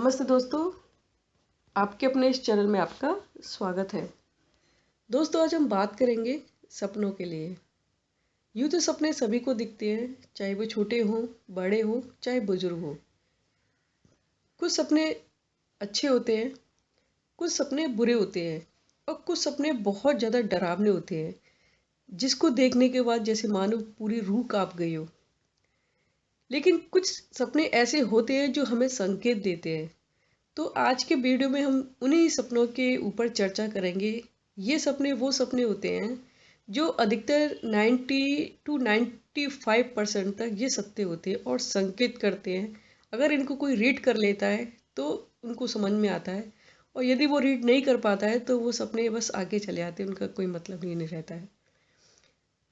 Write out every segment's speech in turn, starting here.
नमस्ते दोस्तों, आपके अपने इस चैनल में आपका स्वागत है। दोस्तों, आज हम बात करेंगे सपनों के लिए। यूँ तो सपने सभी को दिखते हैं, चाहे वो छोटे हों, बड़े हों, चाहे बुजुर्ग हों। कुछ सपने अच्छे होते हैं, कुछ सपने बुरे होते हैं और कुछ सपने बहुत ज़्यादा डरावने होते हैं, जिसको देखने के बाद जैसे मानो पूरी रूह काँप गई हो। लेकिन कुछ सपने ऐसे होते हैं जो हमें संकेत देते हैं। तो आज के वीडियो में हम उन्हीं सपनों के ऊपर चर्चा करेंगे। ये सपने वो सपने होते हैं जो अधिकतर 90 टू 95% तक ये सत्य होते हैं और संकेत करते हैं। अगर इनको कोई रीड कर लेता है तो उनको समझ में आता है, और यदि वो रीड नहीं कर पाता है तो वो सपने बस आगे चले आते हैं, उनका कोई मतलब ही नहीं रहता है।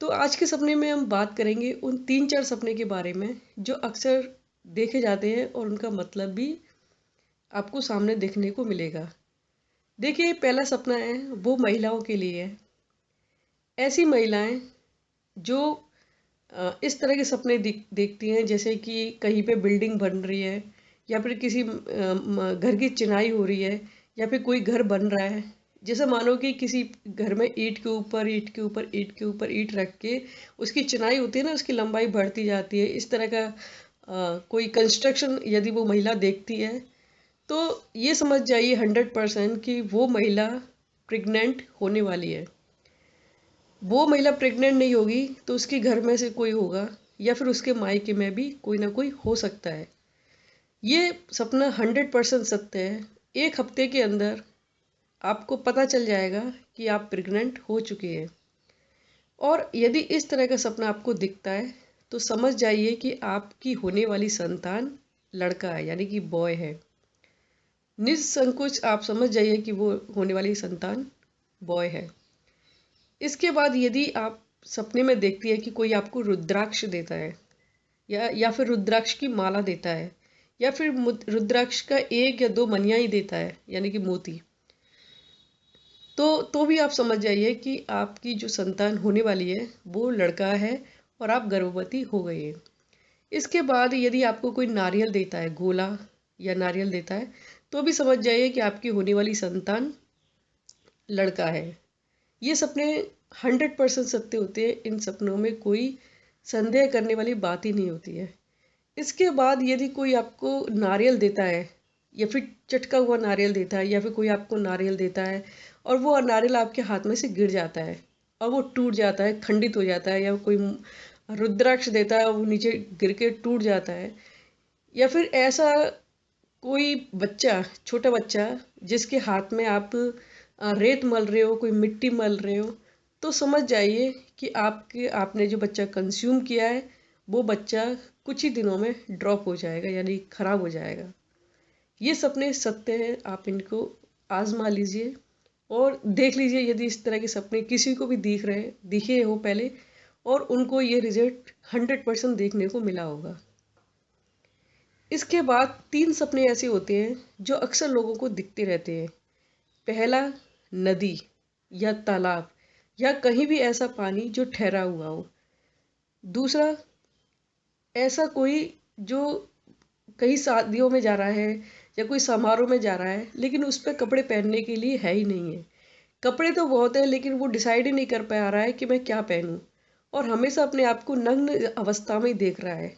तो आज के सपने में हम बात करेंगे उन 3-4 सपने के बारे में जो अक्सर देखे जाते हैं और उनका मतलब भी आपको सामने देखने को मिलेगा। देखिए, पहला सपना है वो महिलाओं के लिए है। ऐसी महिलाएं जो इस तरह के सपने देखती हैं, जैसे कि कहीं पे बिल्डिंग बन रही है, या फिर किसी घर की चिनाई हो रही है, या फिर कोई घर बन रहा है। जैसे मानो कि किसी घर में ईंट के ऊपर ईंट के ऊपर ईंट के ऊपर ईंट रख के उसकी चिनाई होती है ना, उसकी लंबाई बढ़ती जाती है। इस तरह का कोई कंस्ट्रक्शन यदि वो महिला देखती है तो ये समझ जाइए 100% कि वो महिला प्रेग्नेंट होने वाली है। वो महिला प्रेग्नेंट नहीं होगी तो उसके घर में से कोई होगा, या फिर उसके मायके में भी कोई ना कोई हो सकता है। ये सपना 100% सत्य है। एक हफ्ते के अंदर आपको पता चल जाएगा कि आप प्रेग्नेंट हो चुके हैं। और यदि इस तरह का सपना आपको दिखता है तो समझ जाइए कि आपकी होने वाली संतान लड़का है, यानी कि बॉय है। निसंकोच आप समझ जाइए कि वो होने वाली संतान बॉय है। इसके बाद यदि आप सपने में देखती है कि कोई आपको रुद्राक्ष देता है, या फिर रुद्राक्ष की माला देता है, या फिर रुद्राक्ष का 1 या 2 मनिया ही देता है, यानी कि मोती, तो भी आप समझ जाइए कि आपकी जो संतान होने वाली है वो लड़का है और आप गर्भवती हो गई है। इसके बाद यदि आपको कोई नारियल देता है, गोला या नारियल देता है, तो भी समझ जाइए कि आपकी होने वाली संतान लड़का है। ये सपने 100% सत्य होते हैं। इन सपनों में कोई संदेह करने वाली बात ही नहीं होती है। इसके बाद यदि कोई आपको नारियल देता है, या फिर चटका हुआ नारियल देता है, या फिर कोई आपको नारियल देता है और वो नारियल आपके हाथ में से गिर जाता है और वो टूट जाता है, खंडित हो जाता है, या कोई रुद्राक्ष देता है और वो नीचे गिर के टूट जाता है, या फिर ऐसा कोई बच्चा, छोटा बच्चा जिसके हाथ में आप रेत मल रहे हो, कोई मिट्टी मल रहे हो, तो समझ जाइए कि आपने जो बच्चा कंज्यूम किया है वो बच्चा कुछ ही दिनों में ड्रॉप हो जाएगा, यानी खराब हो जाएगा। ये सपने सत्य हैं, आप इनको आजमा लीजिए और देख लीजिए यदि इस तरह के सपने किसी को भी दिखे हो पहले, और उनको ये रिजल्ट 100% देखने को मिला होगा। इसके बाद 3 सपने ऐसे होते हैं जो अक्सर लोगों को दिखते रहते हैं। पहला, नदी या तालाब या कहीं भी ऐसा पानी जो ठहरा हुआ हो। दूसरा, ऐसा कोई जो कहीं शादियों में जा रहा है या कोई समारोह में जा रहा है, लेकिन उस पर कपड़े पहनने के लिए है ही नहीं है। कपड़े तो बहुत है, लेकिन वो डिसाइड ही नहीं कर पा रहा है कि मैं क्या पहनूं, और हमेशा अपने आप को नग्न अवस्था में ही देख रहा है।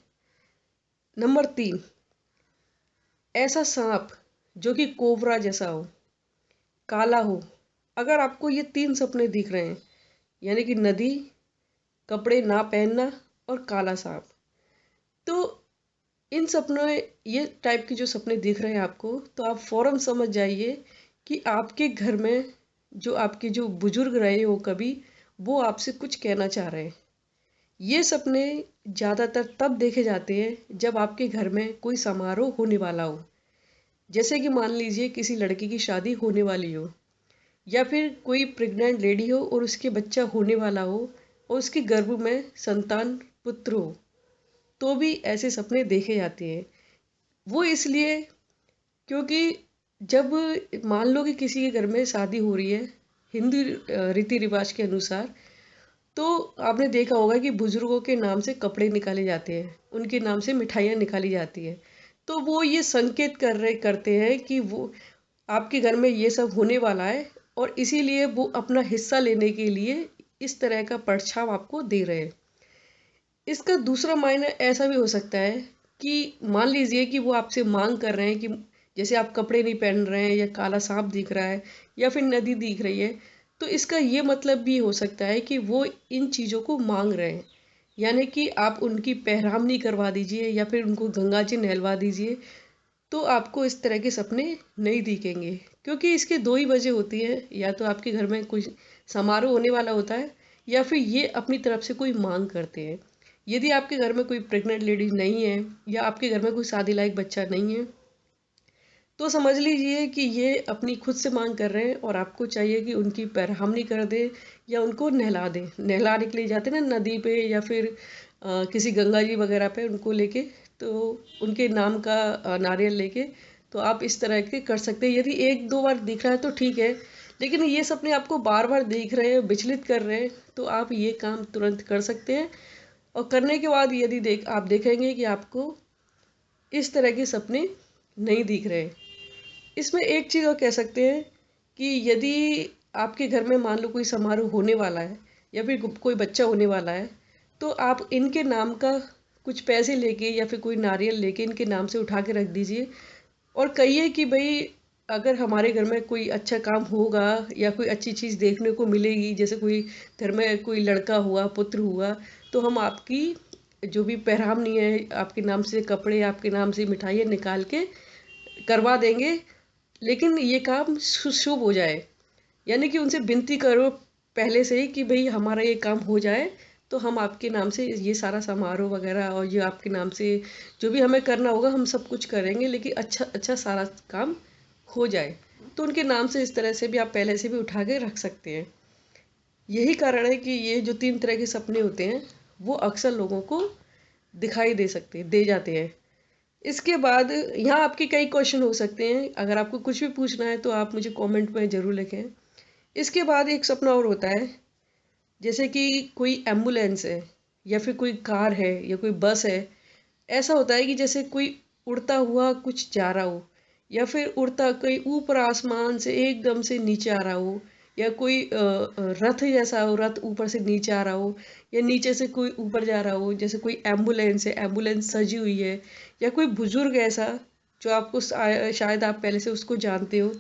नंबर 3, ऐसा सांप जो कि कोबरा जैसा हो, काला हो। अगर आपको ये 3 सपने दिख रहे हैं, यानी कि नदी, कपड़े ना पहनना और काला सांप, तो इन सपनों में ये टाइप के जो सपने दिख रहे हैं आपको, तो आप फौरन समझ जाइए कि आपके घर में जो आपके जो बुजुर्ग रहे हो कभी, वो आपसे कुछ कहना चाह रहे हैं। ये सपने ज़्यादातर तब देखे जाते हैं जब आपके घर में कोई समारोह होने वाला हो, जैसे कि मान लीजिए किसी लड़की की शादी होने वाली हो, या फिर कोई प्रेग्नेंट लेडी हो और उसके बच्चा होने वाला हो और उसके गर्भ में संतान पुत्र हो, तो भी ऐसे सपने देखे जाते हैं। वो इसलिए क्योंकि जब मान लो कि किसी के घर में शादी हो रही है, हिंदू रीति रिवाज के अनुसार, तो आपने देखा होगा कि बुजुर्गों के नाम से कपड़े निकाले जाते हैं, उनके नाम से मिठाइयाँ निकाली जाती है। तो वो ये संकेत करते हैं कि वो आपके घर में ये सब होने वाला है, और इसीलिए वो अपना हिस्सा लेने के लिए इस तरह का परछाव आपको दे रहे हैं। इसका दूसरा मायने ऐसा भी हो सकता है कि मान लीजिए कि वो आपसे मांग कर रहे हैं कि जैसे आप कपड़े नहीं पहन रहे हैं, या काला सांप दिख रहा है, या फिर नदी दिख रही है, तो इसका ये मतलब भी हो सकता है कि वो इन चीज़ों को मांग रहे हैं। यानी कि आप उनकी पैरामनी करवा दीजिए, या फिर उनको गंगा जी नहलवा दीजिए, तो आपको इस तरह के सपने नहीं दिखेंगे। क्योंकि इसके दो ही वजह होती है, या तो आपके घर में कुछ समारोह होने वाला होता है, या फिर ये अपनी तरफ से कोई मांग करते हैं। यदि आपके घर में कोई प्रेग्नेंट लेडीज नहीं है, या आपके घर में कोई शादी लायक बच्चा नहीं है, तो समझ लीजिए कि ये अपनी खुद से मांग कर रहे हैं, और आपको चाहिए कि उनकी पैरहमनी कर दे, या उनको नहला दे। नहलाने के लिए जाते हैं ना नदी पे, या फिर किसी गंगा जी वगैरह पे उनको लेके, तो उनके नाम का नारियल लेके, तो आप इस तरह के कर सकते हैं। यदि एक दो बार दिख रहा है तो ठीक है, लेकिन ये सपने आपको बार बार दिख रहे हैं, विचलित कर रहे हैं, तो आप ये काम तुरंत कर सकते हैं। और करने के बाद यदि आप देखेंगे कि आपको इस तरह के सपने नहीं दिख रहे। इसमें एक चीज़ और कह सकते हैं कि यदि आपके घर में मान लो कोई समारोह होने वाला है, या फिर कोई बच्चा होने वाला है, तो आप इनके नाम का कुछ पैसे लेके, या फिर कोई नारियल लेके इनके नाम से उठा के रख दीजिए, और कहिए कि भाई अगर हमारे घर में कोई अच्छा काम होगा, या कोई अच्छी चीज़ देखने को मिलेगी, जैसे कोई घर में कोई लड़का हुआ, पुत्र हुआ, तो हम आपकी जो भी पैरामनी है, आपके नाम से कपड़े, आपके नाम से मिठाइयाँ निकाल के करवा देंगे, लेकिन ये काम शुभ हो जाए। यानी कि उनसे विनती करो पहले से ही कि भाई हमारा ये काम हो जाए, तो हम आपके नाम से ये सारा समारोह वगैरह, और ये आपके नाम से जो भी हमें करना होगा हम सब कुछ करेंगे, लेकिन अच्छा अच्छा सारा काम हो जाए। तो उनके नाम से इस तरह से भी आप पहले से भी उठा के रख सकते हैं। यही कारण है कि ये जो 3 तरह के सपने होते हैं, वो अक्सर लोगों को दिखाई दे जाते हैं। इसके बाद यहाँ आपके कई क्वेश्चन हो सकते हैं। अगर आपको कुछ भी पूछना है तो आप मुझे कमेंट में ज़रूर लिखें। इसके बाद एक सपना और होता है, जैसे कि कोई एम्बुलेंस है, या फिर कोई कार है, या कोई बस है। ऐसा होता है कि जैसे कोई उड़ता हुआ कुछ जा रहा हो, या फिर उड़ता कोई ऊपर आसमान से एकदम से नीचे आ रहा हो, या कोई रथ जैसा हो, रथ ऊपर से नीचे आ रहा हो, या नीचे से कोई ऊपर जा रहा हो। जैसे कोई एम्बुलेंस है, एम्बुलेंस सजी हुई है, या कोई बुजुर्ग ऐसा जो आपको शायद आप पहले से उसको जानते हो,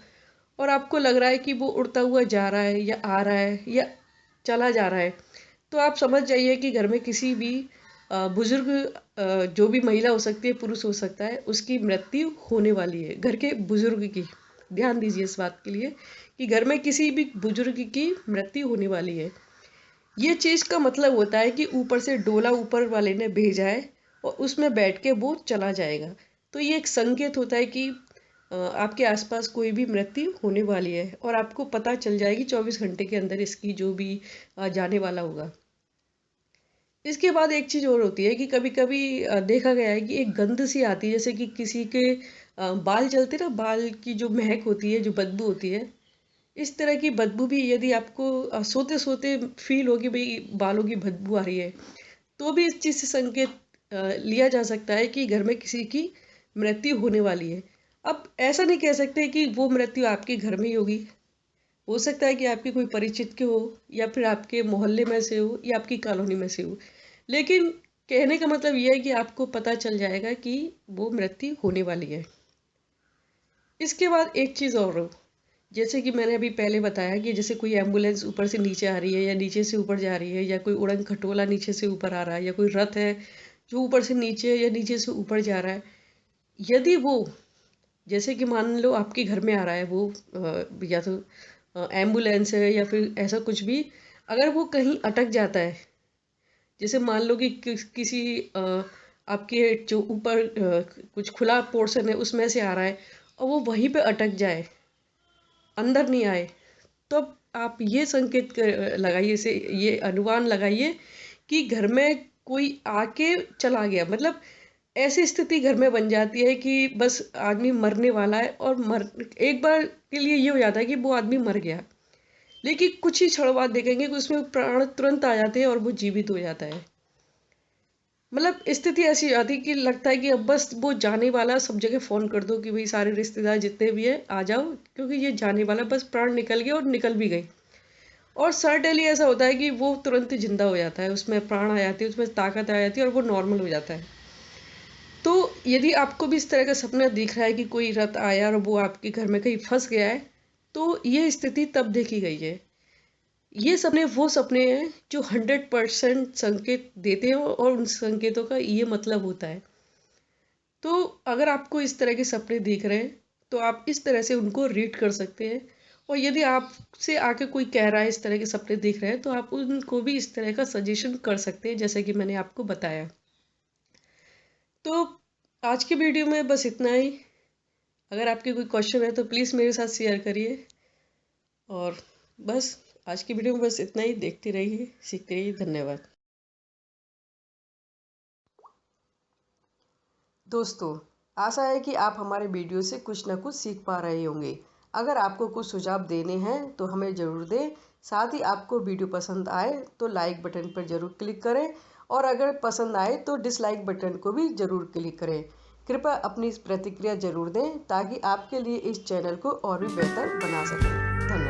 और आपको लग रहा है कि वो उड़ता हुआ जा रहा है, या आ रहा है, या चला जा रहा है, तो आप समझ जाइए कि घर में किसी भी बुजुर्ग, जो भी महिला हो सकती है, पुरुष हो सकता है, उसकी मृत्यु होने वाली है। घर के बुजुर्ग की, ध्यान दीजिए इस बात के लिए कि घर में किसी भी बुजुर्ग की मृत्यु होने वाली है। ये चीज़ का मतलब होता है कि ऊपर से डोला ऊपर वाले ने भेजा है, और उसमें बैठ के वो चला जाएगा। तो ये एक संकेत होता है कि आपके आसपास कोई भी मृत्यु होने वाली है, और आपको पता चल जाएगी 24 घंटे के अंदर इसकी, जो भी जाने वाला होगा। इसके बाद एक चीज़ और होती है कि कभी-कभी देखा गया है कि एक गंध सी आती है, जैसे कि किसी के बाल जलते ना, बाल की जो महक होती है, जो बदबू होती है, इस तरह की बदबू भी यदि आपको सोते-सोते फ़ील हो कि भई बालों की बदबू आ रही है, तो भी इस चीज़ से संकेत लिया जा सकता है कि घर में किसी की मृत्यु होने वाली है। अब ऐसा नहीं कह सकते कि वो मृत्यु आपके घर में ही होगी। हो सकता है कि आपके कोई परिचित के हो, या फिर आपके मोहल्ले में से हो, या आपकी कॉलोनी में से हो। लेकिन कहने का मतलब ये है कि आपको पता चल जाएगा कि वो मृत्यु होने वाली है। इसके बाद एक चीज़ और हो, जैसे कि मैंने अभी पहले बताया कि जैसे कोई एम्बुलेंस ऊपर से नीचे आ रही है, या नीचे से ऊपर जा रही है, या कोई उड़न खटोला नीचे से ऊपर आ रहा है, या कोई रथ है जो ऊपर से नीचे, या नीचे से ऊपर जा रहा है। यदि वो, जैसे कि मान लो आपके घर में आ रहा है वो, या तो एम्बुलेंस है, या फिर ऐसा कुछ भी, अगर वो कहीं अटक जाता है, जैसे मान लो कि किसी आपके जो ऊपर कुछ खुला पोर्शन है उसमें से आ रहा है, और वो वहीं पे अटक जाए, अंदर नहीं आए, तो आप ये संकेत लगाइए से, ये अनुमान लगाइए कि घर में कोई आके चला गया। मतलब ऐसी स्थिति घर में बन जाती है कि बस आदमी मरने वाला है, और एक बार के लिए ये हो जाता है कि वो आदमी मर गया, लेकिन कुछ ही क्षण बाद देखेंगे कि उसमें प्राण तुरंत आ जाते हैं, और वो जीवित हो जाता है। मतलब स्थिति ऐसी आती कि लगता है कि अब बस वो जाने वाला, सब जगह फ़ोन कर दो कि भाई सारे रिश्तेदार जितने भी हैं आ जाओ, क्योंकि ये जाने वाला, बस प्राण निकल गए और निकल भी गए। और सर्टेनली ऐसा होता है कि वो तुरंत ही ज़िंदा हो जाता है, उसमें प्राण आ जाती है, उसमें ताकत आ जाती है और वो नॉर्मल हो जाता है। तो यदि आपको भी इस तरह का सपना दिख रहा है कि कोई रथ आया और वो आपके घर में कहीं फँस गया है, तो ये स्थिति तब देखी गई है। ये सपने वो सपने हैं जो 100% संकेत देते हैं और उन संकेतों का ये मतलब होता है। तो अगर आपको इस तरह के सपने दिख रहे हैं, तो आप इस तरह से उनको रीड कर सकते हैं। और यदि आपसे आके कोई कह रहा है इस तरह के सपने दिख रहे हैं, तो आप उनको भी इस तरह का सजेशन कर सकते हैं, जैसे कि मैंने आपको बताया। तो आज की वीडियो में बस इतना ही। अगर आपके कोई क्वेश्चन है तो प्लीज़ मेरे साथ शेयर करिए। और बस आज की वीडियो में बस इतना ही। देखते रहिए, सीखते रहिए। धन्यवाद। दोस्तों, आशा है कि आप हमारे वीडियो से कुछ ना कुछ सीख पा रहे होंगे। अगर आपको कुछ सुझाव देने हैं तो हमें ज़रूर दें। साथ ही आपको वीडियो पसंद आए तो लाइक बटन पर ज़रूर क्लिक करें, और अगर पसंद आए तो डिसलाइक बटन को भी ज़रूर क्लिक करें। कृपया अपनी प्रतिक्रिया ज़रूर दें ताकि आपके लिए इस चैनल को और भी बेहतर बना सकें। धन्यवाद।